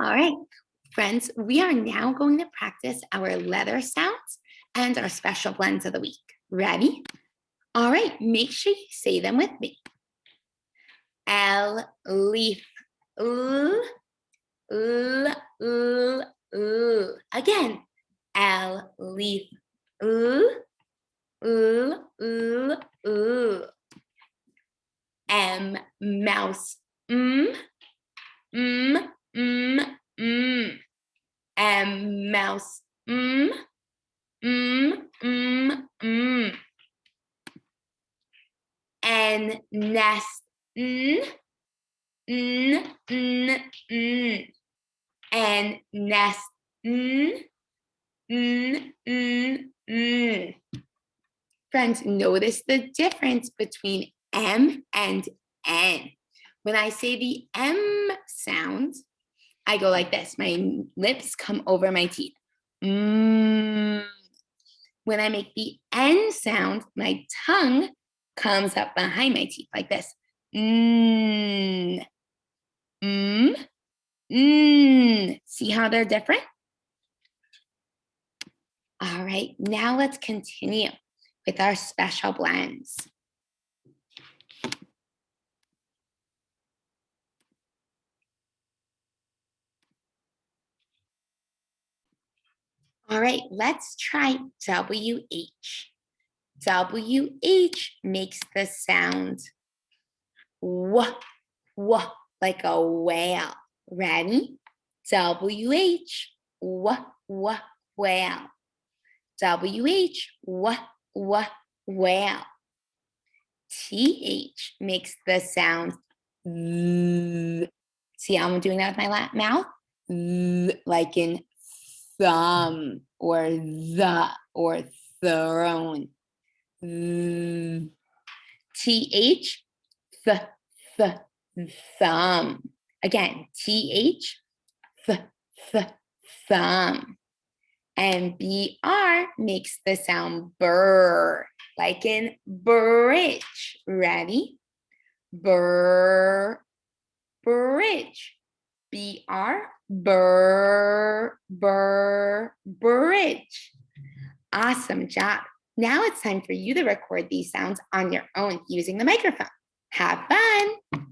All right, friends, we are now going to practice our letter sounds and our special blends of the week. Ready? All right, make sure you say them with me. L, leaf, l, l, l, l. Again, L, leaf, l, l, l, l. M, mouse, m, m, m, m. M, mouse, m, m, m, m. N, nest, n, n, n, n. N, nest, n, n, n, n. Friends, notice the difference between M and N. When I say the M sound, I go like this. My lips come over my teeth. Mm. When I make the N sound, my tongue comes up behind my teeth like this. Mm. Mm. Mm. See how they're different? All right, now let's continue with our special blends. All right, let's try WH. WH makes the sound w, w, like a whale. Ready? WH, w, w, whale. WH, w, w, whale. TH makes the sound th. See how I'm doing that with my mouth? Th, like in thumb or the or throne. Th. TH, th, th, thumb. Again, TH, th, th, thumb. And BR makes the sound burr, like in bridge. Ready? Burr, bridge. BR, burr, burr, bridge. Awesome job. Now it's time for you to record these sounds on your own using the microphone. Have fun.